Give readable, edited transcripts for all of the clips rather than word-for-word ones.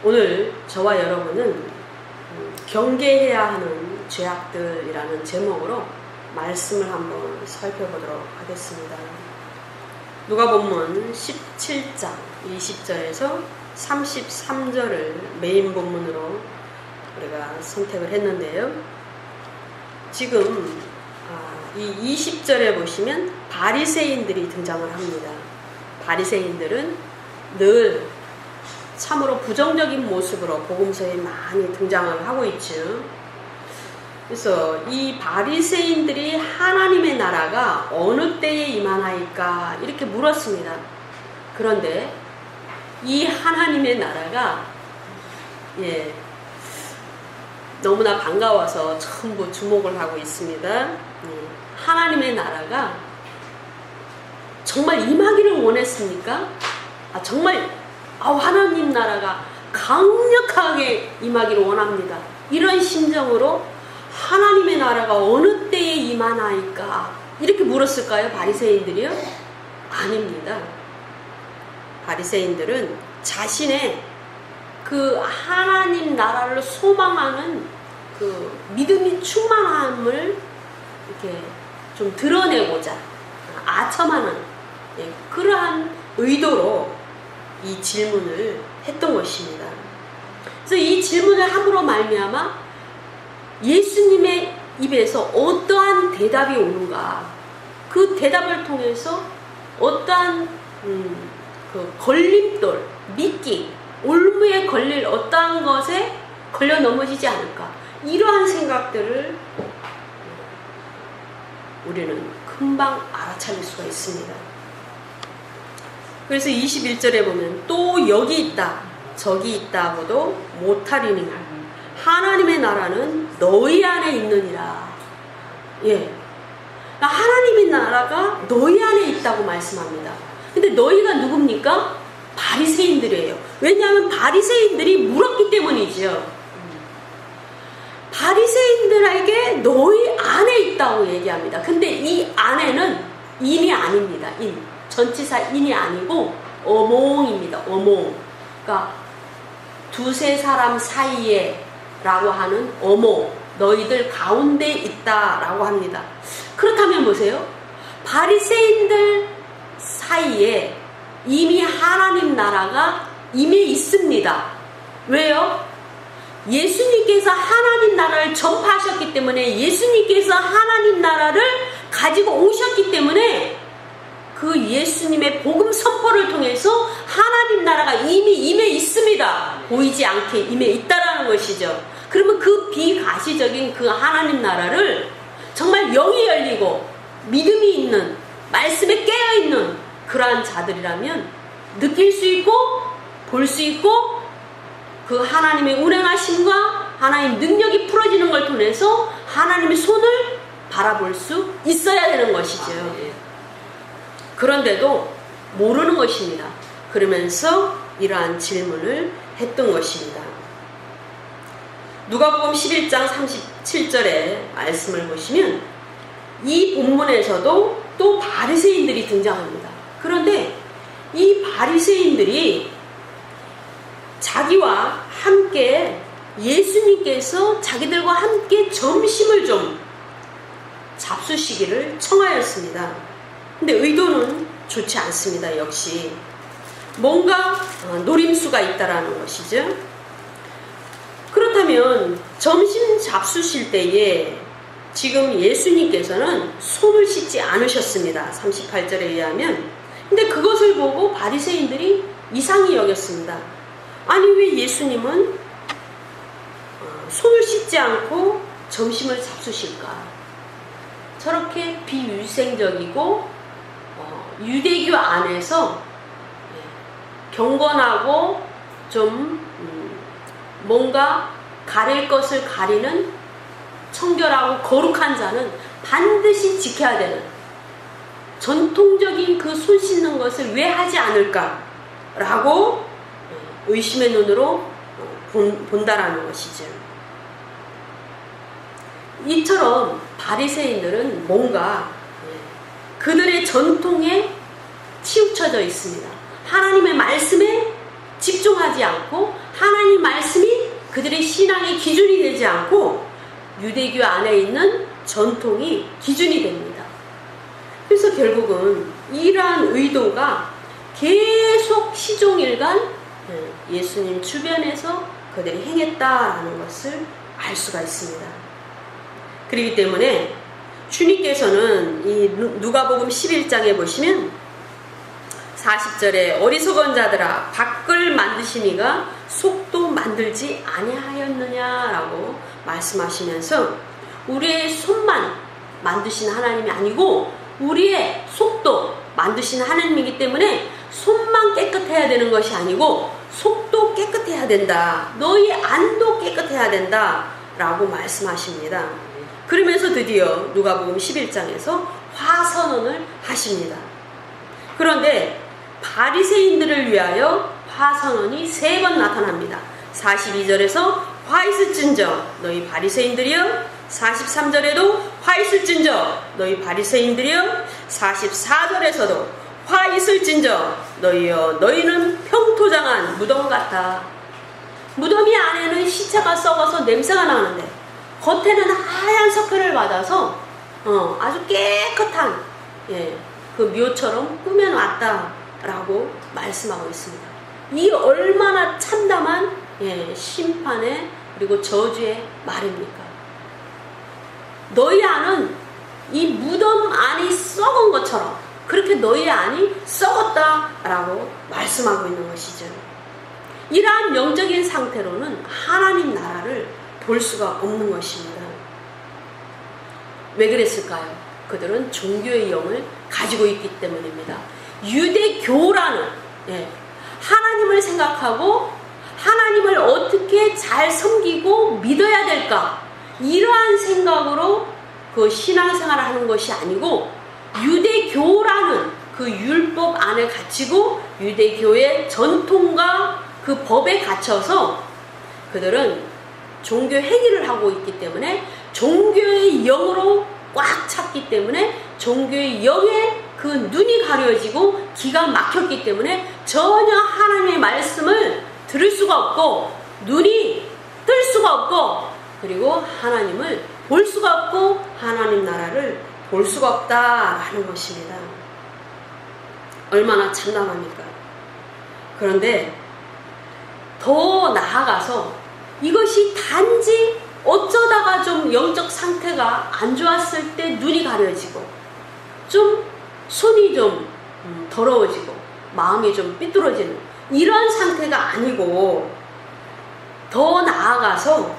오늘 저와 여러분은 경계해야 하는 죄악들이라는 제목으로 말씀을 한번 살펴보도록 하겠습니다. 누가복음 17장 20절에서 33절을 메인 본문으로 우리가 선택을 했는데요. 지금 이 20절에 보시면 바리새인들이 등장을 합니다. 바리새인들은 늘 참으로 부정적인 모습으로 복음서에 많이 등장을 하고 있죠. 그래서 이 바리새인들이 하나님의 나라가 어느 때에 임하나이까 이렇게 물었습니다. 그런데 이 하나님의 나라가 너무나 반가워서 전부 주목을 하고 있습니다. 하나님의 나라가 정말 임하기를 원했습니까? 정말 하나님 나라가 강력하게 임하기를 원합니다. 이런 심정으로 하나님의 나라가 어느 때에 임하나이까 이렇게 물었을까요? 바리새인들이요? 아닙니다. 바리새인들은 자신의 그 하나님 나라를 소망하는 그 믿음이 충만함을 이렇게 좀 드러내고자 아첨하는 그러한 의도로 이 질문을 했던 것입니다. 그래서 이 질문을 함으로 말미암아 예수님의 입에서 어떠한 대답이 오는가, 그 대답을 통해서 어떠한 그 걸림돌, 미끼, 올무에 걸릴 어떠한 것에 걸려 넘어지지 않을까, 이러한 생각들을 우리는 금방 알아차릴 수가 있습니다. 그래서 21절에 보면 또 여기 있다 저기 있다고도 못하리니 하나님의 나라는 너희 안에 있느니라. 하나님의 나라가 너희 안에 있다고 말씀합니다. 근데 너희가 누굽니까? 바리새인들이에요. 왜냐하면 바리새인들이 물었기 때문이죠. 바리새인들에게 너희 안에 있다고 얘기합니다. 근데 이 안에는 인이 아닙니다. 전치사 인이 아니고 어몽입니다. 어몽. 그러니까 두세 사람 사이에 라고 하는 어몽, 너희들 가운데 있다 라고 합니다. 그렇다면 보세요. 바리새인들 사이에 이미 하나님 나라가 이미 있습니다. 왜요? 예수님께서 하나님 나라를 전파하셨기 때문에, 예수님께서 하나님 나라를 가지고 오셨기 때문에 그 예수님의 복음 선포를 통해서 하나님 나라가 이미 임해 있습니다. 보이지 않게 임해 있다라는 것이죠. 그러면 그 비가시적인 그 하나님 나라를 정말 영이 열리고 믿음이 있는, 말씀에 깨어있는 그러한 자들이라면 느낄 수 있고 볼 수 있고, 그 하나님의 운행하심과 하나님 능력이 풀어지는 걸 통해서 하나님의 손을 바라볼 수 있어야 되는 것이죠. 그런데도 모르는 것입니다. 그러면서 이러한 질문을 했던 것입니다. 누가복음 11장 37절의 말씀을 보시면 이 본문에서도 또 바리새인들이 등장합니다. 그런데 이 바리새인들이 자기와 함께 예수님께서 자기들과 함께 점심을 좀 잡수시기를 청하였습니다. 근데 의도는 좋지 않습니다. 역시 뭔가 노림수가 있다라는 것이죠. 그렇다면 점심 잡수실 때에 지금 예수님께서는 손을 씻지 않으셨습니다. 38절에 의하면. 근데 그것을 보고 바리새인들이 이상히 여겼습니다. 아니, 왜 예수님은 손을 씻지 않고 점심을 잡수실까? 저렇게 비위생적이고 유대교 안에서 경건하고 좀 뭔가 가릴 것을 가리는 청결하고 거룩한 자는 반드시 지켜야 되는 전통적인 그 손 씻는 것을 왜 하지 않을까라고 의심의 눈으로 본다라는 것이죠. 이처럼 바리새인들은 뭔가 그들의 전통에 치우쳐져 있습니다. 하나님의 말씀에 집중하지 않고 하나님 그들의 신앙의 기준이 되지 않고 유대교 안에 있는 전통이 기준이 됩니다. 그래서 결국은 이러한 의도가 계속 시종일관 예수님 주변에서 그들이 행했다라는 것을 알 수가 있습니다. 그렇기 때문에 주님께서는 이 누가복음 11장에 보시면 40절에 어리석은 자들아 밖을 만드시니가 속도 만들지 아니하였느냐라고 말씀하시면서 우리의 손만 만드신 하나님이 아니고 우리의 속도 만드신 하나님이기 때문에 손만 깨끗해야 되는 것이 아니고 속도 깨끗해야 된다. 너희 안도 깨끗해야 된다 라고 말씀하십니다. 그러면서 드디어 누가복음 11장에서 화선언을 하십니다. 그런데 바리새인들을 위하여 화선언이 3번 나타납니다. 42절에서 화 있을진저 너희 바리새인들이여, 43절에도 화 있을진저 너희 바리새인들이여, 44절에서도 화 있을진저 너희여 너희는 평토장한 무덤 같다. 무덤이 안에는 시체가 썩어서 냄새가 나는데 겉에는 하얀 석회를 받아서 아주 깨끗한 그 묘처럼 꾸며놨다라고 말씀하고 있습니다. 이 얼마나 참담한 심판의 그리고 저주의 말입니까? 너희 안은 이 무덤 안이 썩은 것처럼 그렇게 너희 안이 썩었다라고 말씀하고 있는 것이죠. 이러한 영적인 상태로는 하나님 나라를 볼 수가 없는 것입니다. 왜 그랬을까요? 그들은 종교의 영을 가지고 있기 때문입니다. 유대교라는 하나님을 생각하고 하나님을 어떻게 잘 섬기고 믿어야 될까, 이러한 생각으로 그 신앙생활을 하는 것이 아니고 유대교라는 그 율법 안에 갇히고 유대교의 전통과 그 법에 갇혀서 그들은 종교 행위를 하고 있기 때문에 종교의 영으로 꽉 찼기 때문에 종교의 영에 그 눈이 가려지고 기가 막혔기 때문에 전혀 하나님의 말씀을 들을 수가 없고 눈이 뜰 수가 없고 그리고 하나님을 볼 수가 없고 하나님 나라를 볼 수가 없다라는 것입니다. 얼마나 참담합니까? 그런데 더 나아가서 이것이 단지 어쩌다가 좀 영적 상태가 안 좋았을 때 눈이 가려지고 좀 손이 좀 더러워지고 마음이 좀 삐뚤어지는 이런 상태가 아니고 더 나아가서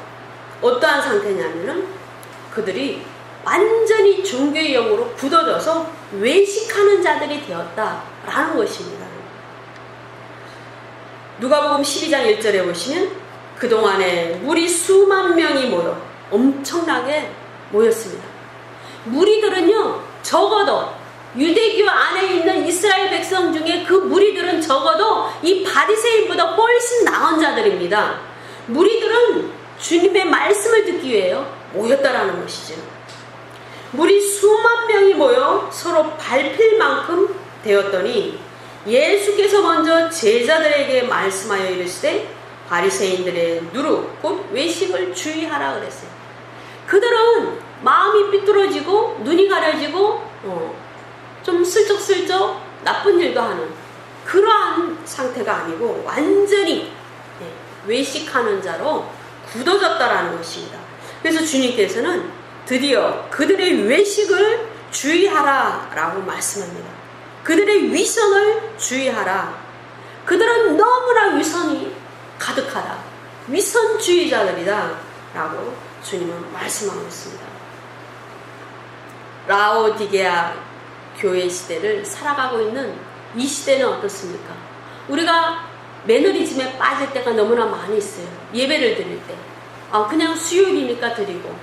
어떠한 상태냐면은 그들이 완전히 종교의 영으로 굳어져서 외식하는 자들이 되었다라는 것입니다. 누가복음 12장 1절에 보시면 그동안에 무리 수만 명이 모여 엄청나게 모였습니다. 무리들은요 적어도 유대교 안에 있는 이스라엘 백성 중에 그 무리들은 적어도 이 바리새인보다 훨씬 나은 자들입니다. 무리들은 주님의 말씀을 듣기 위해 모였다라는 것이죠. 무리 수만 명이 모여 서로 밟힐 만큼 되었더니 예수께서 먼저 제자들에게 말씀하여 이르시되 바리새인들의 누룩 곧 외식을 주의하라 그랬어요. 그들은 마음이 삐뚤어지고 눈이 가려지고 좀 슬쩍슬쩍 나쁜 일도 하는 그러한 상태가 아니고 완전히 외식하는 자로 굳어졌다라는 것입니다. 그래서 주님께서는 드디어 그들의 외식을 주의하라 라고 말씀합니다. 그들의 위선을 주의하라. 그들은 너무나 위선이 가득하다. 위선주의자들이다 라고 주님은 말씀하고 있습니다. 라오디게아 교회 시대를 살아가고 있는 이 시대는 어떻습니까? 우리가 매너리즘에 빠질 때가 너무나 많이 있어요. 예배를 드릴 때 그냥 수요일이니까 드리고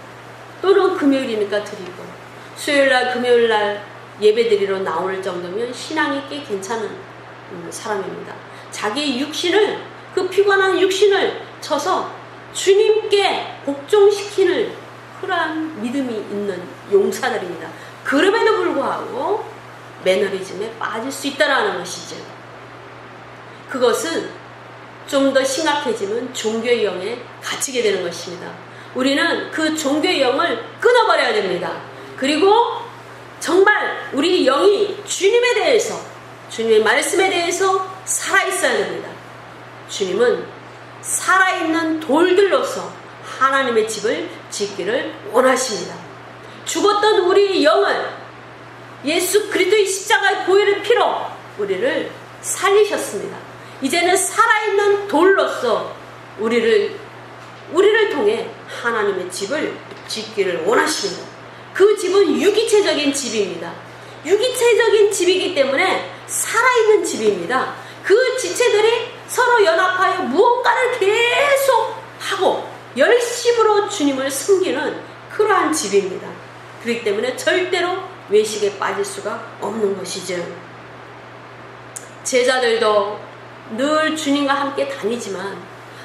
또는 금요일이니까 드리고 수요일날 금요일날 예배 드리러 나올 정도면 신앙이 꽤 괜찮은 사람입니다. 자기의 육신을 그 피곤한 육신을 쳐서 주님께 복종시키는 그러한 믿음이 있는 용사들입니다. 그럼에도 불구하고 매너리즘에 빠질 수 있다는 것이죠. 그것은 좀 더 심각해지면 종교의 영에 갇히게 되는 것입니다. 우리는 그 종교의 영을 끊어버려야 됩니다. 그리고 정말 우리 영이 주님에 대해서, 주님의 말씀에 대해서 살아있어야 됩니다. 주님은 살아있는 돌들로서 하나님의 집을 짓기를 원하십니다. 죽었던 우리의 영을 예수 그리스도의 십자가의 보혈의 피로 우리를 살리셨습니다. 이제는 살아있는 돌로서 우리를 통해 하나님의 집을 짓기를 원하십니다. 그 집은 유기체적인 집입니다. 유기체적인 집이기 때문에 살아있는 집입니다. 그 지체들이 서로 연합하여 무언가를 계속 하고 열심으로 주님을 섬기는 그러한 집입니다. 그렇기 때문에 절대로 외식에 빠질 수가 없는 것이죠. 제자들도 늘 주님과 함께 다니지만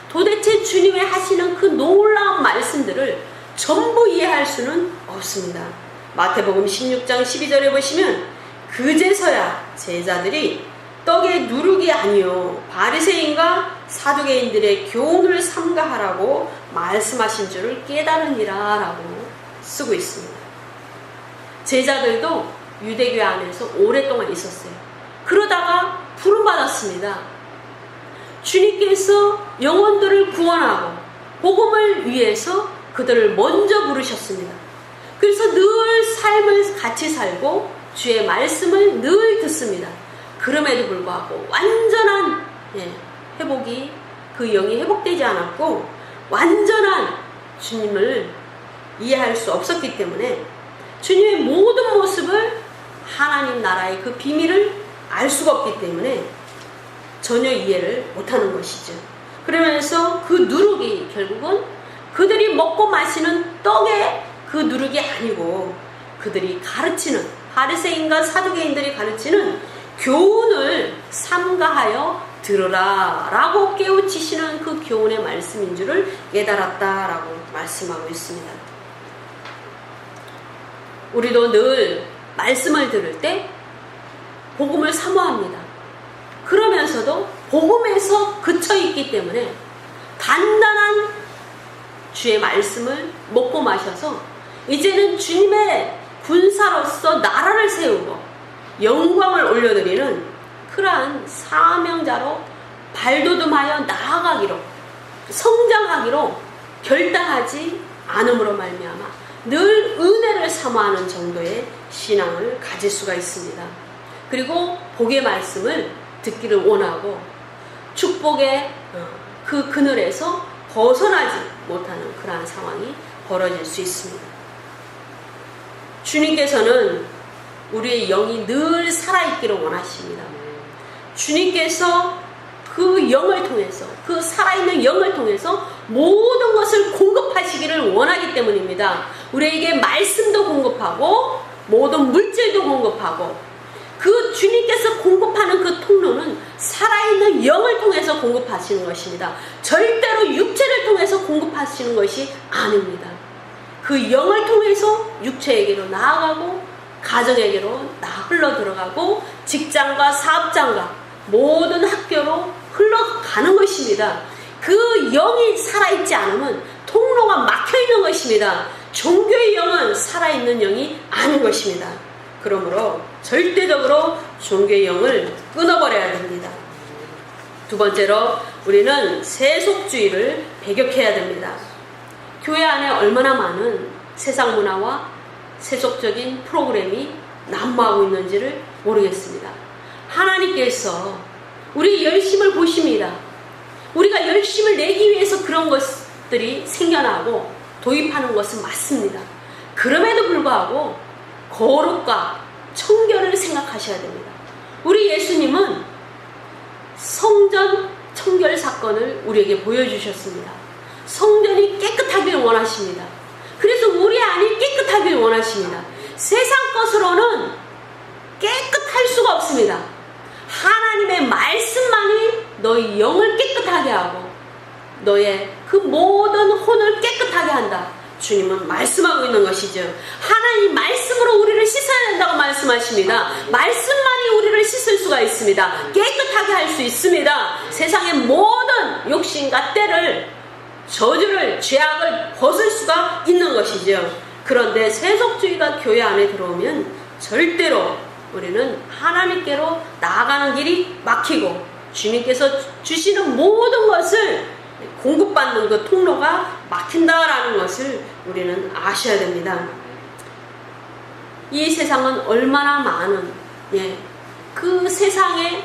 도대체 주님이 하시는 그 놀라운 말씀들을 전부 이해할 수는 없습니다. 마태복음 16장 12절에 보시면 그제서야 제자들이 떡의 누룩이 아니요 바리새인과 사두개인들의 교훈을 삼가하라고 말씀하신 줄을 깨달으니라 라고 쓰고 있습니다. 제자들도 유대교 안에서 오랫동안 있었어요. 그러다가 부름받았습니다. 주님께서 영혼들을 구원하고 복음을 위해서 그들을 먼저 부르셨습니다. 그래서 늘 삶을 같이 살고 주의 말씀을 늘 듣습니다. 그럼에도 불구하고 완전한 회복이, 그 영이 회복되지 않았고 완전한 주님을 이해할 수 없었기 때문에 주님의 모든 모습을, 하나님 나라의 그 비밀을 알 수가 없기 때문에 전혀 이해를 못하는 것이죠. 그러면서 그 누룩이 결국은 그들이 먹고 마시는 떡의 그 누룩이 아니고 그들이 가르치는, 바리새인과 사두개인들이 가르치는 교훈을 삼가하여 들으라 라고 깨우치시는 그 교훈의 말씀인 줄을 깨달았다 라고 말씀하고 있습니다. 우리도 늘 말씀을 들을 때 복음을 사모합니다. 그러면서도 복음에서 그쳐있기 때문에 단단한 주의 말씀을 먹고 마셔서 이제는 주님의 군사로서 나라를 세우고 영광을 올려드리는 그러한 사명자로 발돋움하여 나아가기로, 성장하기로 결단하지 않음으로 말미암아 늘 은혜를 사모하는 정도의 신앙을 가질 수가 있습니다. 그리고 복의 말씀을 듣기를 원하고 축복의 그 그늘에서 벗어나지 못하는 그러한 상황이 벌어질 수 있습니다. 주님께서는 우리의 영이 늘 살아있기를 원하십니다. 주님께서 그 영을 통해서, 그 살아있는 영을 통해서 모든 것을 공급하시기를 원하기 때문입니다. 우리에게 말씀도 공급하고 모든 물질도 공급하고 그 주님께서 공급하는 그 통로는 살아있는 영을 통해서 공급하시는 것입니다. 절대로 육체를 통해서 공급하시는 것이 아닙니다. 그 영을 통해서 육체에게로 나아가고 가정에게로 흘러 들어가고 직장과 사업장과 모든 학교로 흘러가는 것입니다. 그 영이 살아있지 않으면 통로가 막혀있는 것입니다. 종교의 영은 살아있는 영이 아닌 것입니다. 그러므로 절대적으로 종교의 영을 끊어버려야 됩니다. 두 번째로 우리는 세속주의를 배격해야 됩니다. 교회 안에 얼마나 많은 세상 문화와 세속적인 프로그램이 난무하고 있는지를 모르겠습니다. 하나님께서 우리 열심을 보십니다. 우리가 열심을 내기 위해서 그런 것들이 생겨나고 도입하는 것은 맞습니다. 그럼에도 불구하고 거룩과 청결을 생각하셔야 됩니다. 우리 예수님은 성전 청결 사건을 우리에게 보여주셨습니다. 성전이 깨끗하길 원하십니다. 그래서 우리 안이 깨끗하길 원하십니다. 세상 것으로는 깨끗할 수가 없습니다. 하나님의 말씀만이 너희 영을 깨끗하게 하고 너의 그 모든 혼을 깨끗하게 한다. 주님은 말씀하고 있는 것이죠. 하나님 말씀으로 우리를 씻어야 된다고 말씀하십니다. 말씀만이 우리를 씻을 수가 있습니다. 깨끗하게 할 수 있습니다. 세상의 모든 모든 욕심과 때를, 저주를, 죄악을 벗을 수가 있는 것이죠. 그런데 세속주의가 교회 안에 들어오면 절대로 우리는 하나님께로 나아가는 길이 막히고, 주님께서 주시는 모든 것을 공급받는 그 통로가 막힌다라는 것을 우리는 아셔야 됩니다. 이 세상은 얼마나 많은, 그 세상에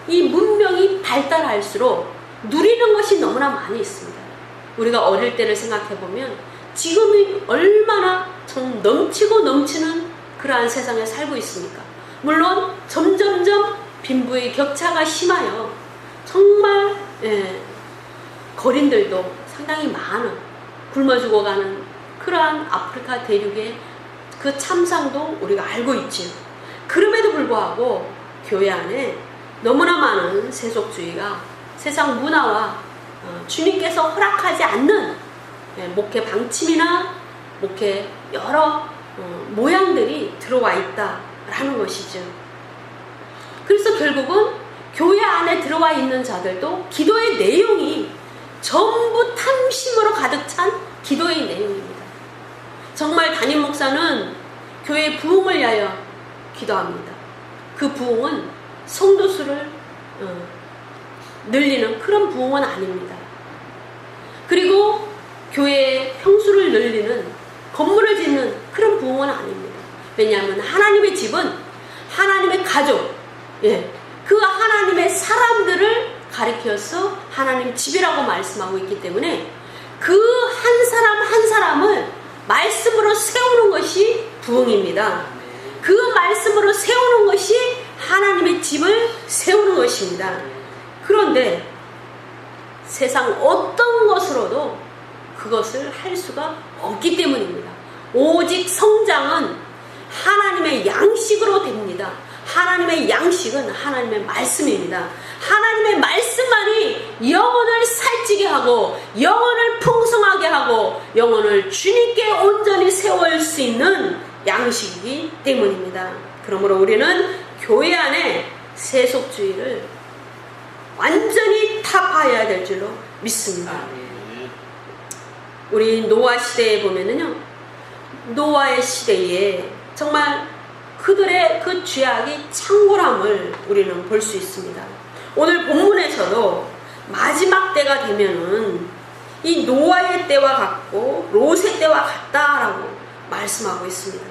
이 문명이 발달할수록 누리는 것이 너무나 많이 있습니다. 우리가 어릴 때를 생각해보면 지금이 얼마나 좀 넘치고 넘치는 그러한 세상에 살고 있습니까? 물론 점점점 빈부의 격차가 심하여 정말 거린들도 상당히 많은, 굶어 죽어가는 그러한 아프리카 대륙의 그 참상도 우리가 알고 있지요. 그럼에도 불구하고 교회 안에 너무나 많은 세속주의가 세상 문화와 주님께서 허락하지 않는 목회 방침이나 목회 여러 모양들이 들어와 있다라는 것이죠. 그래서 결국은 교회 안에 들어와 있는 자들도 기도의 내용이 전부 탐심으로 가득 찬 기도의 내용입니다. 정말 담임 목사는 교회 부흥을 위하여 기도합니다. 그 부흥은 성도수를 늘리는 그런 부흥은 아닙니다. 그리고 교회의 평수를 늘리는, 건물을 짓는 그런 부흥은 아닙니다. 왜냐하면 하나님의 집은 하나님의 가족, 그 하나님의 사람들을 가리켜서 하나님 집이라고 말씀하고 있기 때문에 그 한 사람 한 사람을 말씀으로 세우는 것이 부흥입니다. 그 말씀으로 세우는 것이 하나님의 집을 세우는 것입니다. 그런데 세상 어떤 것으로도 그것을 할 수가 없기 때문입니다. 오직 성장은 하나님의 양식으로 됩니다. 하나님의 양식은 하나님의 말씀입니다. 하나님의 말씀만이 영혼을 살찌게 하고, 영혼을 풍성하게 하고, 영혼을 주님께 온전히 세울 수 있는 양식이기 때문입니다. 그러므로 우리는 교회 안에 세속주의를 완전히 타파해야 될 줄로 믿습니다. 우리 노아 시대에 보면은요, 노아의 시대에 정말 그들의 그 죄악이 창궐함을 우리는 볼 수 있습니다. 오늘 본문에서도 마지막 때가 되면은 이 노아의 때와 같고 롯의 때와 같다라고 말씀하고 있습니다.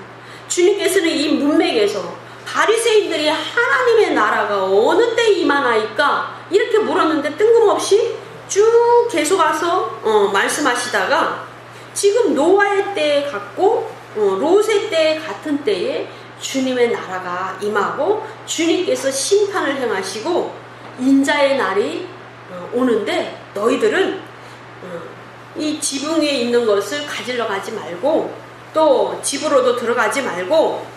주님께서는 이 문맥에서 바리새인들이 하나님의 나라가 어느 때 임하나이까 이렇게 물었는데 뜬금없이 쭉 계속 와서 말씀하시다가 지금 노아의 때 같고 롯의 때 같은 때에 주님의 나라가 임하고 주님께서 심판을 행하시고 인자의 날이 오는데 너희들은 이 지붕 위에 있는 것을 가지러 가지 말고 또 집으로도 들어가지 말고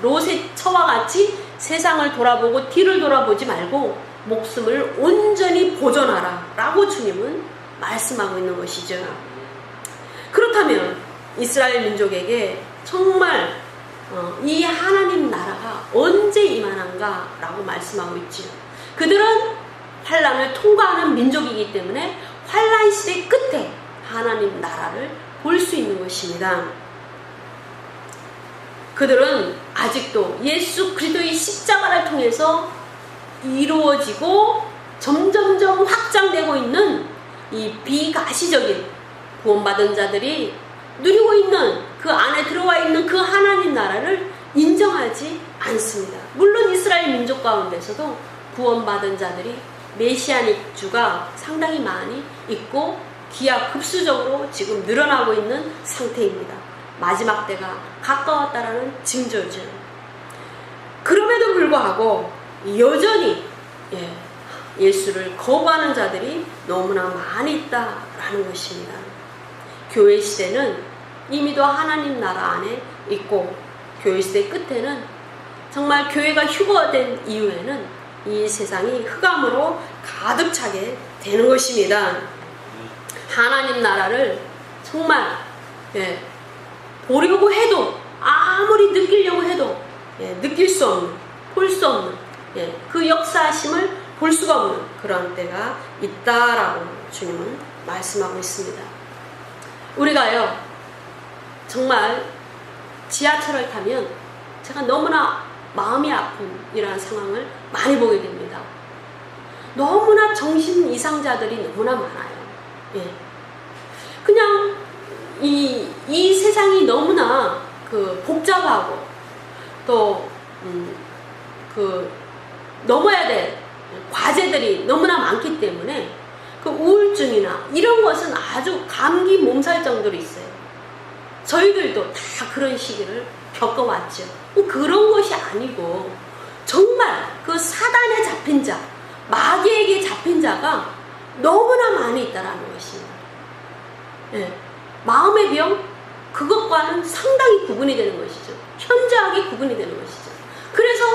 롯의 처와 같이 세상을 돌아보고 뒤를 돌아보지 말고 목숨을 온전히 보존하라 라고 주님은 말씀하고 있는 것이죠. 그렇다면 이스라엘 민족에게 정말 이 하나님 나라가 언제 임하는가 라고 말씀하고 있죠. 그들은 환란을 통과하는 민족이기 때문에 환란 시대 끝에 하나님 나라를 볼 수 있는 것입니다. 그들은 아직도 예수 그리스도의 십자가를 통해서 이루어지고 점점점 확장되고 있는 이 비가시적인 구원받은 자들이 누리고 있는 그 안에 들어와 있는 그 하나님 나라를 인정하지 않습니다. 물론 이스라엘 민족 가운데서도 구원받은 자들이 메시아닉 주가 상당히 많이 있고 기하급수적으로 지금 늘어나고 있는 상태입니다. 마지막 때가 가까웠다라는 징조죠. 그럼에도 불구하고 여전히 예수를 거부하는 자들이 너무나 많이 있다라는 것입니다. 교회 시대는 이미도 하나님 나라 안에 있고 교회 시대 끝에는 정말 교회가 휴거된 이후에는 이 세상이 흑암으로 가득 차게 되는 것입니다. 하나님 나라를 정말 보려고 해도 아무리 느끼려고 해도 느낄 수 없는, 볼 수 없는 그 역사하심을 볼 수가 없는 그런 때가 있다라고 주님은 말씀하고 있습니다. 우리가요, 정말 지하철을 타면 제가 너무나 마음이 아픈 이러한 상황을 많이 보게 됩니다. 너무나 정신 이상자들이 너무나 많아요. 예. 그냥 이 세상이 너무나 복잡하고 또 넘어야 될 과제들이 너무나 많기 때문에 그 우울증이나 이런 것은 아주 감기 몸살 정도로 있어요. 저희들도 다 그런 시기를 겪어왔죠. 그런 것이 아니고 정말 그 사단에 잡힌 자, 마귀에게 잡힌 자가 너무나 많이 있다라는 것입니다. 예. 마음의 병, 그것과는 상당히 구분이 되는 것이죠. 현저하게 구분이 되는 것이죠. 그래서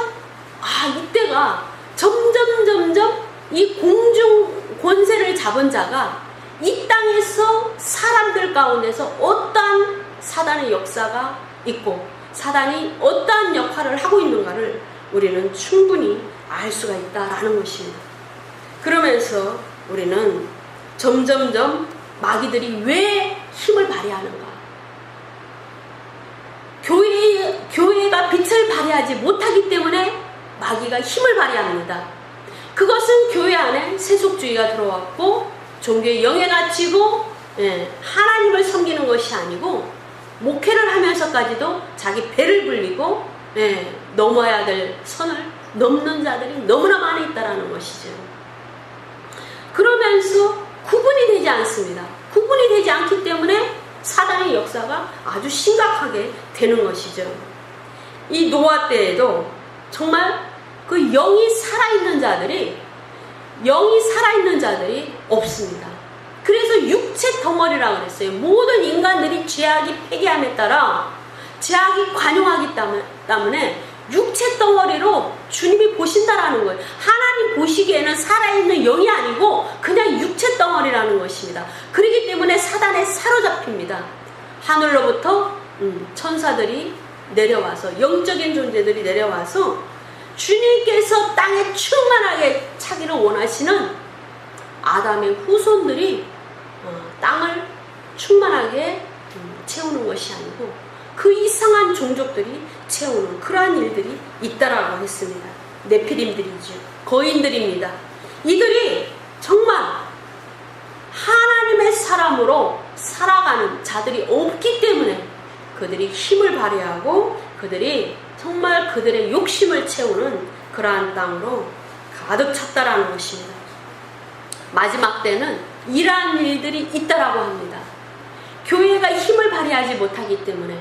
이때가 점점 이 공중 권세를 잡은 자가 이 땅에서 사람들 가운데서 어떠한 사단의 역사가 있고 사단이 어떠한 역할을 하고 있는가를 우리는 충분히 알 수가 있다라는 것입니다. 그러면서 우리는 점점점 마귀들이 왜 힘을 발휘하는가? 교회가 빛을 발휘하지 못하기 때문에 마귀가 힘을 발휘합니다. 그것은 교회 안에 세속주의가 들어왔고 종교의 영에 갇히고 하나님을 섬기는 것이 아니고 목회를 하면서까지도 자기 배를 불리고 넘어야 될 선을 넘는 자들이 너무나 많이 있다는 것이죠. 그러면서 구분이 되지 않습니다. 구분이 되지 않기 때문에 사단의 역사가 아주 심각하게 되는 것이죠. 이 노아 때에도 정말 그 영이 살아있는 자들이 없습니다. 그래서 육체 덩어리라고 그랬어요. 모든 인간들이 죄악이 폐기함에 따라 죄악이 관용하기 때문에 육체 덩어리로 주님이 보신다라는 거예요. 하나님 보시기에는 살아있는 영이 아니고 그냥 육체 덩어리라는 것입니다. 그렇기 때문에 사단에 사로잡힙니다. 하늘로부터 천사들이 내려와서 영적인 존재들이 내려와서 주님께서 땅에 충만하게 차기를 원하시는 아담의 후손들이 땅을 충만하게 채우는 것이 아니고 그 이상한 종족들이 채우는 그러한 일들이 있다라고 했습니다. 네피림들이죠. 거인들입니다. 이들이 정말 하나님의 사람으로 살아가는 자들이 없기 때문에 그들이 힘을 발휘하고 그들이 정말 그들의 욕심을 채우는 그러한 땅으로 가득 찼다라는 것입니다. 마지막 때는 이러한 일들이 있다라고 합니다. 교회가 힘을 발휘하지 못하기 때문에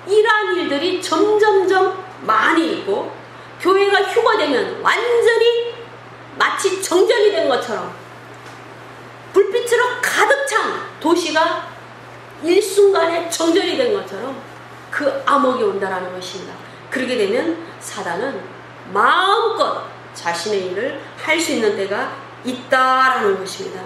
이러한 일들이 점점점 많이 있고 교회가 휴거되면 완전히 마치 정전이 된 것처럼 불빛으로 가득 찬 도시가 일순간에 정전이 된 것처럼 그 암흑이 온다라는 것입니다. 그렇게 되면 사단은 마음껏 자신의 일을 할 수 있는 때가 있다라는 것입니다.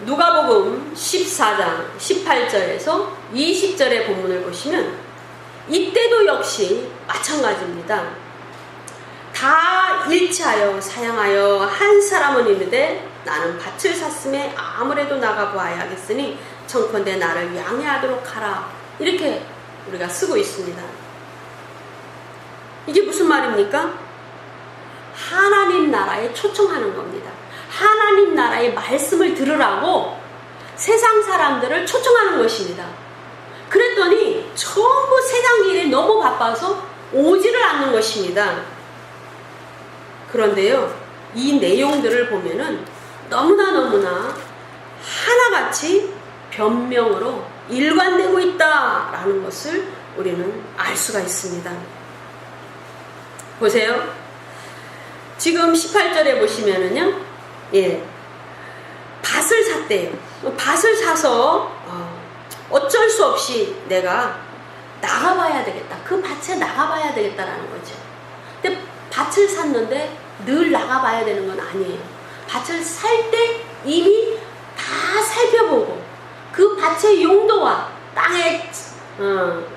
누가복음 14장 18절에서 20절의 본문을 보시면 이때도 역시 마찬가지입니다. 다 일치하여 사양하여 한 사람은 이르되 나는 밭을 샀음에 아무래도 나가보아야겠으니 청컨대 나를 양해하도록 하라. 이렇게 우리가 쓰고 있습니다. 이게 무슨 말입니까? 하나님 나라에 초청하는 겁니다. 하나님 나라의 말씀을 들으라고 세상 사람들을 초청하는 것입니다. 그랬더니 전부 세상 일에 너무 바빠서 오지를 않는 것입니다. 그런데요, 이 내용들을 보면은 너무나 하나같이 변명으로 일관되고 있다라는 것을 우리는 알 수가 있습니다. 보세요. 지금 18절에 보시면은요, 밭을 샀대요. 밭을 사서 어쩔 수 없이 내가 나가봐야 되겠다. 그 밭에 나가봐야 되겠다라는 거죠. 근데 밭을 샀는데 늘 나가봐야 되는 건 아니에요. 밭을 살 때 이미 다 살펴보고 그 밭의 용도와 땅의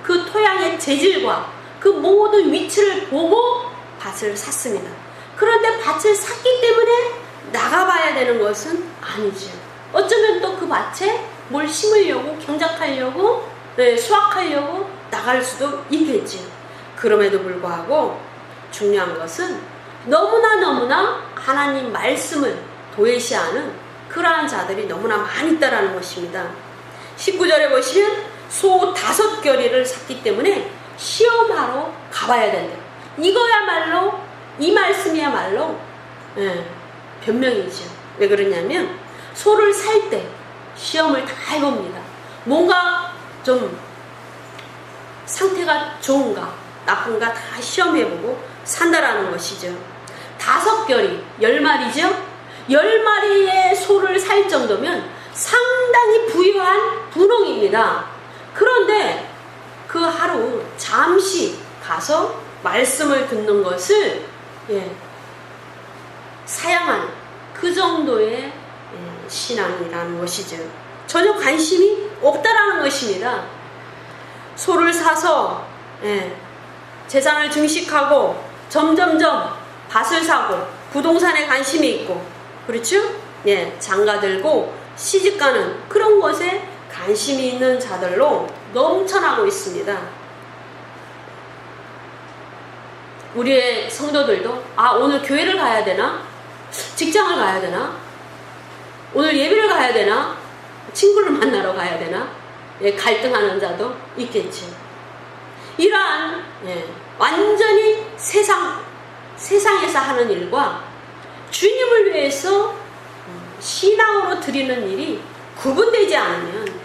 그 토양의 재질과 그 모든 위치를 보고 밭을 샀습니다. 그런데 밭을 샀기 때문에 나가봐야 되는 것은 아니죠. 어쩌면 또 그 밭에 뭘 심으려고, 경작하려고, 수확하려고 나갈 수도 있겠죠. 그럼에도 불구하고 중요한 것은 너무나 하나님 말씀을 도외시하는 그러한 자들이 너무나 많이 있다라는 것입니다. 19절에 보시면 소 5겨리를 샀기 때문에 시험하러 가봐야 된다. 이거야말로, 이 말씀이야말로 변명이죠. 왜 그러냐면 소를 살 때 시험을 다 해봅니다. 뭔가 좀 상태가 좋은가 나쁜가 다 시험해보고 산다라는 것이죠. 5겨리 10마리죠. 10마리의 소를 살 정도면 상당히 부유한 분홍입니다. 그런데 그 하루 잠시 가서 말씀을 듣는 것을 사양하는 그 정도의 신앙이라는 것이죠. 전혀 관심이 없다라는 것입니다. 소를 사서 재산을 증식하고 점점점 밭을 사고 부동산에 관심이 있고, 그렇죠? 장가 들고 시집가는 그런 것에 관심이 있는 자들로 넘쳐나고 있습니다. 우리의 성도들도 오늘 교회를 가야 되나? 직장을 가야 되나? 오늘 예배를 가야 되나? 친구를 만나러 가야 되나? 갈등하는 자도 있겠죠. 이러한 완전히 세상에서 하는 일과 주님을 위해서 신앙으로 드리는 일이 구분되지 않으면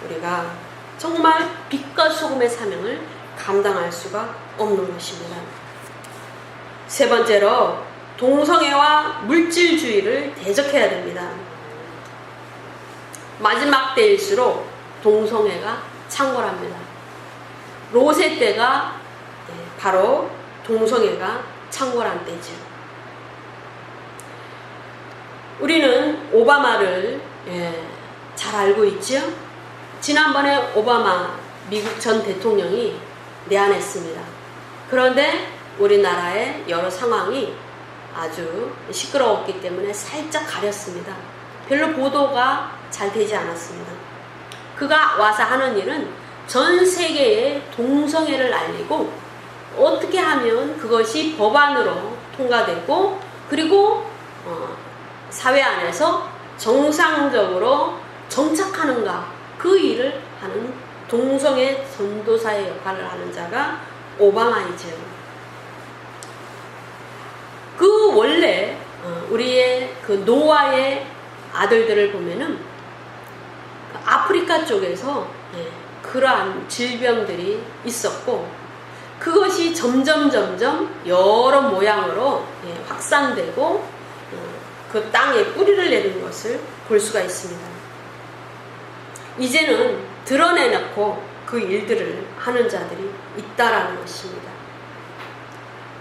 우리가 정말 빛과 소금의 사명을 감당할 수가 없는 것입니다. 세 번째로 동성애와 물질주의를 대적해야 됩니다. 마지막 때일수록 동성애가 창궐합니다. 롯의 때가 바로 동성애가 창궐한 때죠. 우리는 오바마를 잘 알고 있죠. 지난번에 오바마 미국 전 대통령이 내한했습니다. 그런데 우리나라의 여러 상황이 아주 시끄러웠기 때문에 살짝 가렸습니다. 별로 보도가 잘 되지 않았습니다. 그가 와서 하는 일은 전 세계에 동성애를 알리고 어떻게 하면 그것이 법안으로 통과되고 그리고 사회 안에서 정상적으로 정착하는가, 그 일을 하는 동성애 전도사의 역할을 하는 자가 오바마이죠. 그 원래 우리의 그 노아의 아들들을 보면은 아프리카 쪽에서 그러한 질병들이 있었고 그것이 점점 여러 모양으로 확산되고 그 땅에 뿌리를 내린 것을 볼 수가 있습니다. 이제는 드러내놓고 그 일들을 하는 자들이 있다라는 것입니다.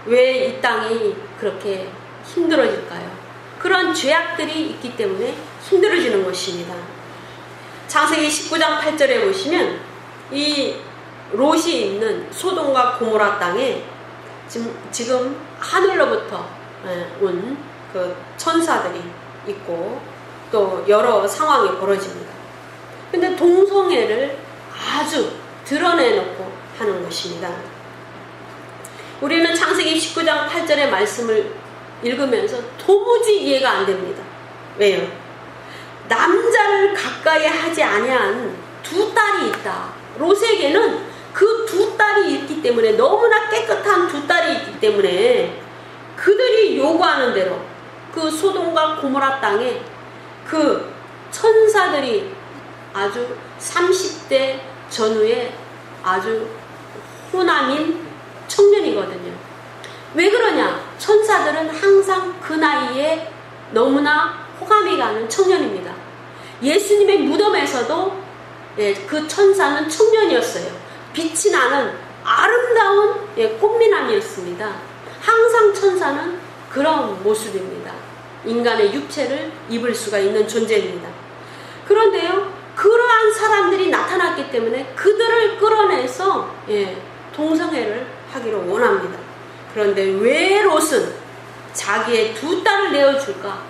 왜 이 땅이 그렇게 힘들어질까요? 그런 죄악들이 있기 때문에 힘들어지는 것입니다. 창세기 19장 8절에 보시면 이 롯이 있는 소돔과 고모라 땅에 지금 하늘로부터 온 그 천사들이 있고 또 여러 상황이 벌어집니다. 근데 동성애를 아주 드러내놓고 하는 것입니다. 우리는 창세기 19장 8절의 말씀을 읽으면서 도무지 이해가 안 됩니다. 왜요? 남자를 가까이 하지 아니한 두 딸이 있다. 롯에게는 그 두 딸이 있기 때문에, 너무나 깨끗한 두 딸이 있기 때문에 그들이 요구하는 대로 그 소돔과 고모라 땅에 그 천사들이 아주 30대 전후에 아주 호남인 청년이거든요. 왜 그러냐? 천사들은 항상 그 나이에 너무나 호감이 가는 청년입니다. 예수님의 무덤에서도 그 천사는 청년이었어요. 빛이 나는 아름다운 꽃미남이었습니다. 항상 천사는 그런 모습입니다. 인간의 육체를 입을 수가 있는 존재입니다. 그런데요, 그러한 사람들이 나타났기 때문에 그들을 끌어내서 동성애를 하기를 원합니다. 그런데 왜 롯은 자기의 두 딸을 내어줄까?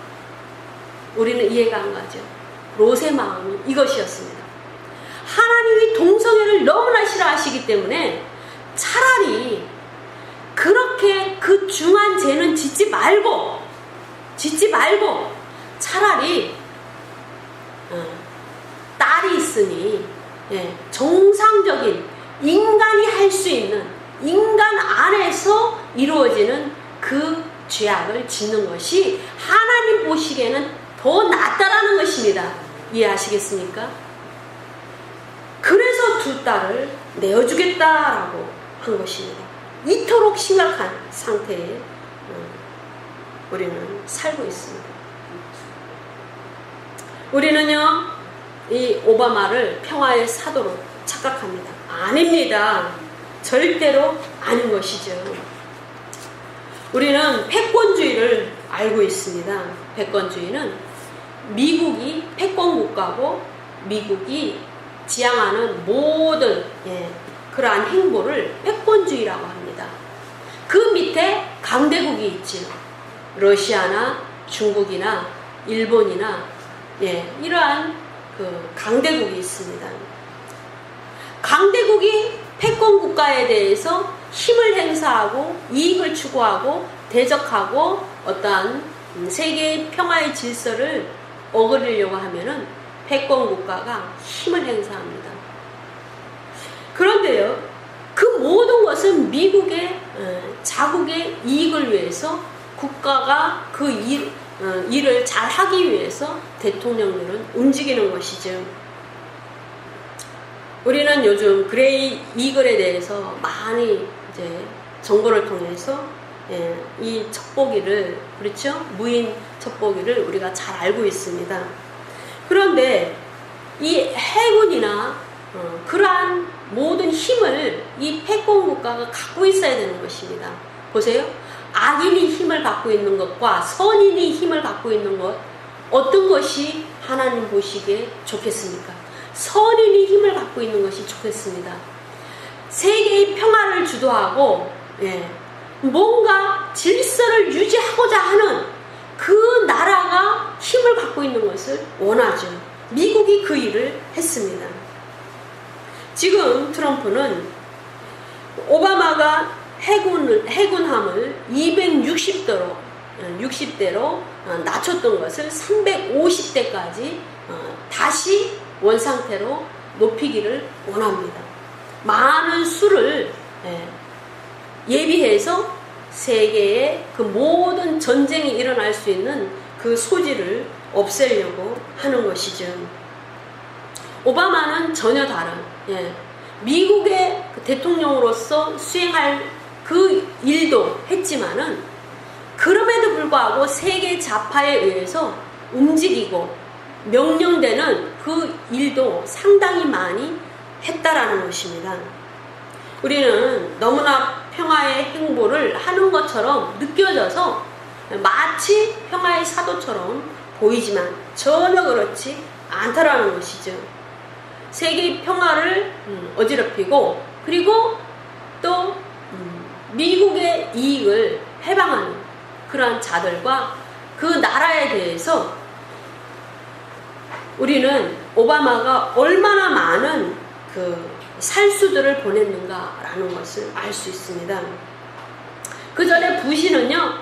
우리는 이해가 안 가죠. 롯의 마음은 이것이었습니다. 하나님이 동성애를 너무나 싫어하시기 때문에 차라리 그렇게 그 중한 죄는 짓지 말고 차라리 딸이 있으니 정상적인 인간이 할 수 있는 인간 안에서 이루어지는 그 죄악을 짓는 것이 하나님 보시기에는 더 낫다라는 것입니다. 이해하시겠습니까? 그래서 두 딸을 내어주겠다라고 한 것입니다. 이토록 심각한 상태에 우리는 살고 있습니다. 우리는요, 이 오바마를 평화의 사도로 착각합니다. 아닙니다. 절대로 아닌 것이죠. 우리는 패권주의를 알고 있습니다. 패권주의는 미국이 패권 국가고 미국이 지향하는 모든 그러한 행보를 패권주의라고 합니다. 그 밑에 강대국이 있지요. 러시아나 중국이나 일본이나 이러한 그 강대국이 있습니다. 강대국이 패권 국가에 대해서 힘을 행사하고 이익을 추구하고 대적하고 어떠한 세계의 평화의 질서를 어그리려고 하면은 패권 국가가 힘을 행사합니다. 그런데요, 그 모든 것은 미국의 자국의 이익을 위해서 국가가 그 일을 잘 하기 위해서 대통령들은 움직이는 것이죠. 우리는 요즘 그레이 이글에 대해서 많이 이제 정보를 통해서 이 첩보기를, 그렇죠? 무인 첩보기를 우리가 잘 알고 있습니다. 그런데 이 해군이나 그러한 모든 힘을 이 패권 국가가 갖고 있어야 되는 것입니다. 보세요. 악인이 힘을 갖고 있는 것과 선인이 힘을 갖고 있는 것, 어떤 것이 하나님 보시기에 좋겠습니까? 선인이 힘을 갖고 있는 것이 좋겠습니다. 세계의 평화를 주도하고 뭔가 질서를 유지하고자 하는 그 나라가 힘을 갖고 있는 것을 원하죠. 미국이 그 일을 했습니다. 지금 트럼프는 오바마가 해군함을 260대로 낮췄던 것을 350대까지 다시 원상태로 높이기를 원합니다. 많은 수를 예비해서 세계의 그 모든 전쟁이 일어날 수 있는 그 소지를 없애려고 하는 것이죠. 오바마는 전혀 다른 미국의 대통령으로서 수행할 그 일도 했지만은 그럼에도 불구하고 세계 좌파에 의해서 움직이고 명령되는 그 일도 상당히 많이 했다라는 것입니다. 우리는 너무나 평화의 행보를 하는 것처럼 느껴져서 마치 평화의 사도처럼 보이지만 전혀 그렇지 않다라는 것이죠. 세계의 평화를 어지럽히고 그리고 또 미국의 이익을 해방하는 그러한 자들과 그 나라에 대해서 우리는 오바마가 얼마나 많은 그 살수들을 보냈는가라는 것을 알 수 있습니다. 그 전에 부시는요,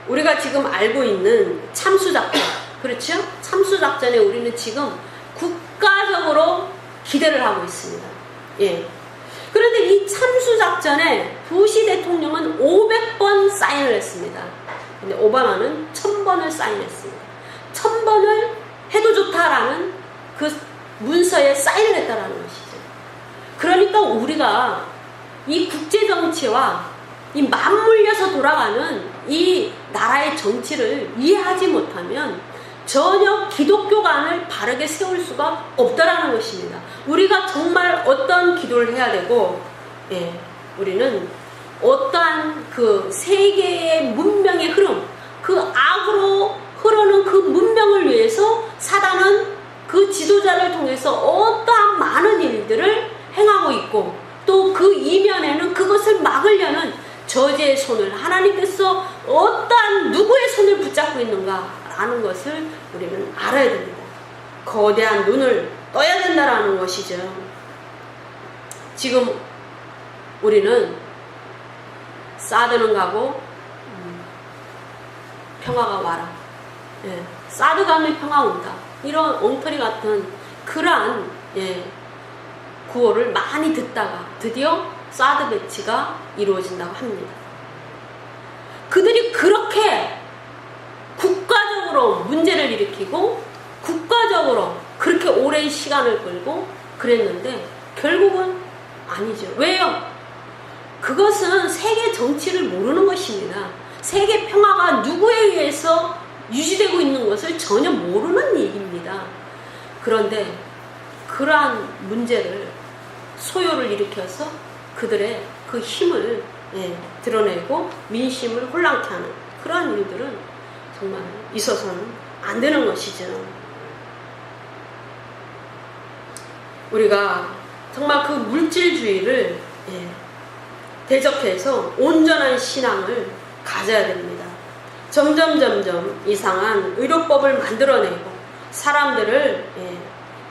우리가 지금 알고 있는 참수작전, 그렇죠? 참수작전에 우리는 지금 국가적으로 기대를 하고 있습니다. 그런데 이 참수작전에 부시 대통령은 500번 사인을 했습니다. 근데 오바마는 1000번을 사인했습니다. 1000번을 해도 좋다라는 그 문서에 사인을 했다라는 것이죠. 그러니까 우리가 이 국제정치와 이 맞물려서 돌아가는 이 나라의 정치를 이해하지 못하면 전혀 기독교관을 바르게 세울 수가 없다라는 것입니다. 우리가 정말 어떤 기도를 해야 되고, 우리는 어떠한 그 세계의 문명의 흐름, 그 악으로 흐르는 그 문명을 위해서 사단은 그 지도자를 통해서 어떠한 많은 일들을 행하고 있고, 또 그 이면에는 그것을 막으려는 저지의 어디의 손을, 하나님께서 어떠한 누구의 손을 붙잡고 있는가라는 것을 우리는 알아야 됩니다. 거대한 눈을 떠야 된다라는 것이죠. 지금 우리는 사드는 가고 평화가 와라. 예, 사드 가면 평화 온다. 이런 엉터리 같은 그러한 구호를 많이 듣다가 드디어 사드 배치가 이루어진다고 합니다. 그들이 그렇게 국가적으로 문제를 일으키고 국가적으로 그렇게 오랜 시간을 끌고 그랬는데 결국은 아니죠. 왜요? 그것은 세계 정치를 모르는 것입니다. 세계 평화가 누구에 의해서 유지되고 있는 것을 전혀 모르는 얘기입니다. 그런데 그러한 문제를 소요를 일으켜서 그들의 그 힘을 드러내고 민심을 혼란케 하는 그러한 일들은 정말 있어서는 안 되는 것이죠. 우리가 정말 그 물질주의를 대적해서 온전한 신앙을 가져야 됩니다. 점점 이상한 의료법을 만들어내고 사람들을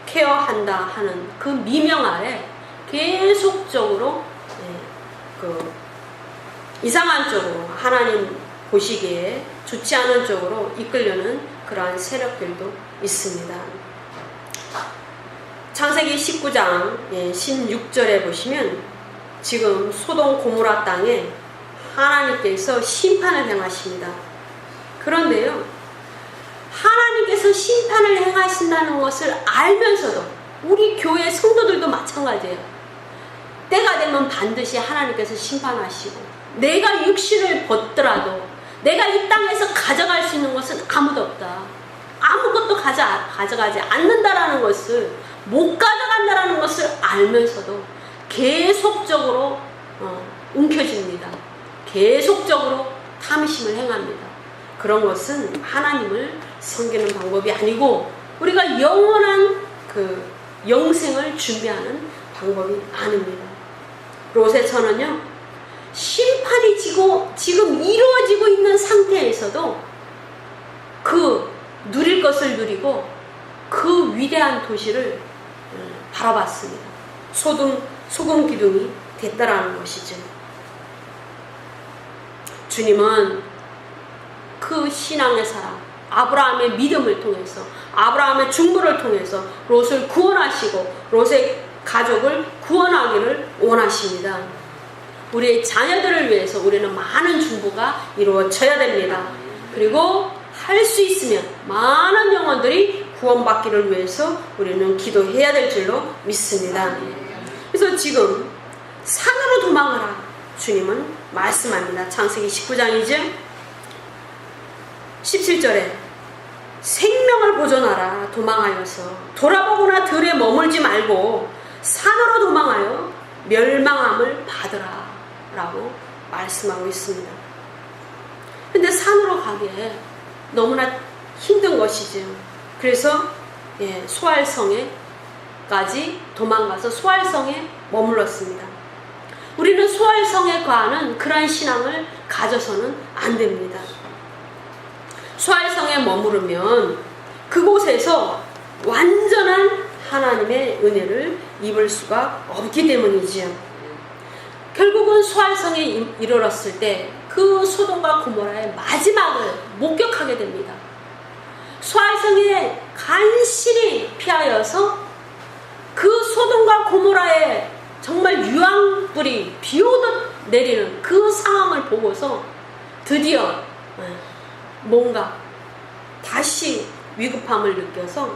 케어한다 하는 그 미명 아래 계속적으로 그 이상한 쪽으로 하나님 보시기에 좋지 않은 쪽으로 이끌려는 그러한 세력들도 있습니다. 창세기 19장 16절에 보시면 지금 소돔 고모라 땅에 하나님께서 심판을 행하십니다. 그런데요, 하나님께서 심판을 행하신다는 것을 알면서도 우리 교회 성도들도 마찬가지예요. 때가 되면 반드시 하나님께서 심판하시고 내가 육신을 벗더라도 내가 이 땅에서 가져갈 수 있는 것은 아무도 없다. 아무것도 가져가지 않는다라는 것을 못 가져간다라는 것을 알면서도 계속적으로 움켜집니다. 계속적으로 탐심을 행합니다. 그런 것은 하나님을 섬기는 방법이 아니고 우리가 영원한 그 영생을 준비하는 방법이 아닙니다. 롯의 처는요, 심판이 지금 이루어지고 있는 상태에서도 그 누릴 것을 누리고 그 위대한 도시를 바라봤습니다. 소금 기둥이 됐다라는 것이죠. 주님은 그 신앙의 사람, 아브라함의 믿음을 통해서, 아브라함의 중보를 통해서 롯을 구원하시고 롯의 가족을 구원하기를 원하십니다. 우리의 자녀들을 위해서 우리는 많은 중보가 이루어져야 됩니다. 그리고 할 수 있으면 많은 영혼들이 구원받기를 위해서 우리는 기도해야 될 줄로 믿습니다. 그래서 지금 산으로 도망하라 주님은 말씀합니다. 창세기 19장이죠. 17절에 생명을 보존하라. 도망하여서 돌아보거나 들에 머물지 말고 산으로 도망하여 멸망함을 받으라 라고 말씀하고 있습니다. 근데 산으로 가기에 너무나 힘든 것이죠. 그래서 소알성에까지 도망가서 소알성에 머물렀습니다. 우리는 소알성에 과하는 그러한 신앙을 가져서는 안 됩니다. 소알성에 머무르면 그곳에서 완전한 하나님의 은혜를 입을 수가 없기 때문이지요. 결국은 소알성에 이르렀을 때 그 소돔과 고모라의 마지막을 목격하게 됩니다. 소알성에 간신히 피하여서 그 소돔과 고모라의 정말 유황불이 비오듯 내리는 그 상황을 보고서 드디어 뭔가 다시 위급함을 느껴서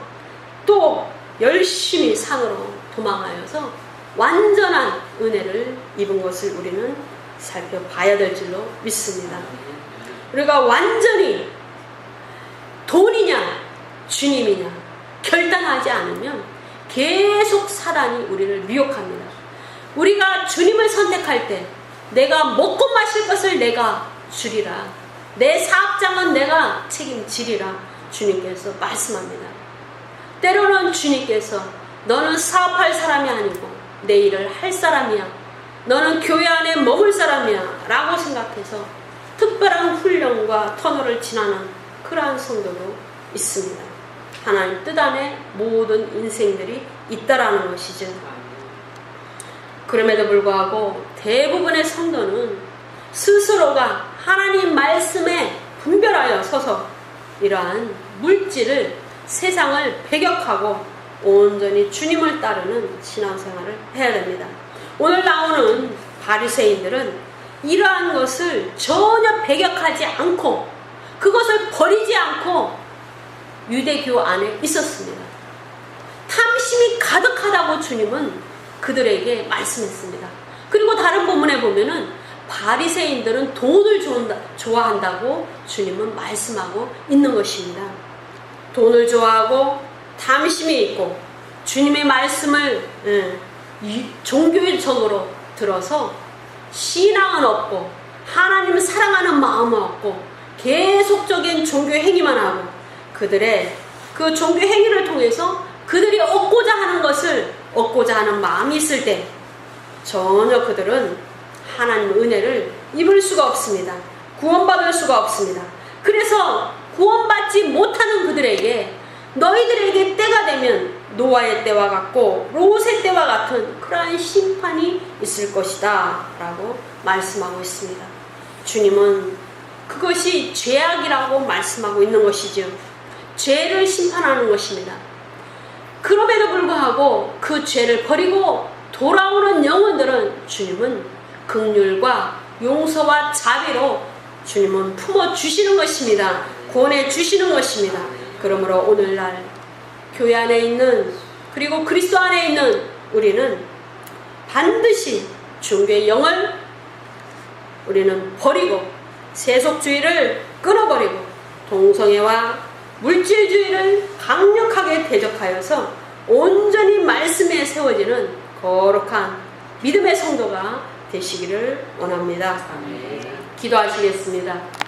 또 열심히 산으로 도망하여서 완전한 은혜를 입은 것을 우리는 살펴봐야 될 줄로 믿습니다. 우리가 완전히 돈이냐 주님이냐 결단하지 않으면 계속 사단이 우리를 미혹합니다. 우리가 주님을 선택할 때 내가 먹고 마실 것을 내가 주리라, 내 사업장은 내가 책임지리라 주님께서 말씀합니다. 때로는 주님께서 너는 사업할 사람이 아니고 내 일을 할 사람이야, 너는 교회 안에 머물 사람이야 라고 생각해서 특별한 훈련과 터널을 지나는 그러한 성도도 있습니다. 하나님 뜻 안에 모든 인생들이 있다라는 것이죠. 그럼에도 불구하고 대부분의 성도는 스스로가 하나님 말씀에 분별하여 서서 이러한 물질을, 세상을 배격하고 온전히 주님을 따르는 신앙생활을 해야 됩니다. 오늘 나오는 바리새인들은 이러한 것을 전혀 배격하지 않고 그것을 버리지 않고 유대교 안에 있었습니다. 탐심이 가득하다고 주님은 그들에게 말씀했습니다. 그리고 다른 본문에 보면은 바리새인들은 돈을 좋아한다고 주님은 말씀하고 있는 것입니다. 돈을 좋아하고 탐심이 있고 주님의 말씀을 종교적으로 들어서 신앙은 없고 하나님을 사랑하는 마음은 없고 계속적인 종교 행위만 하고 그들의 그 종교 행위를 통해서 그들이 얻고자 하는 것을 얻고자 하는 마음이 있을 때 전혀 그들은 하나님의 은혜를 입을 수가 없습니다. 구원받을 수가 없습니다. 그래서 구원받지 못하는 그들에게 너희들에게 때가 되면 노아의 때와 같고 롯의 때와 같은 그러한 심판이 있을 것이다 라고 말씀하고 있습니다. 주님은 그것이 죄악이라고 말씀하고 있는 것이죠. 죄를 심판하는 것입니다. 그럼에도 불구하고 그 죄를 버리고 돌아오는 영혼들은 주님은 긍휼과 용서와 자비로 주님은 품어주시는 것입니다. 구원해 주시는 것입니다. 그러므로 오늘날 교회 안에 있는 그리고 그리스도 안에 있는 우리는 반드시 종교의 영을 우리는 버리고 세속주의를 끊어버리고 동성애와 물질주의를 강력하게 대적하여서 온전히 말씀에 세워지는 거룩한 믿음의 성도가 되시기를 원합니다. 기도하시겠습니다.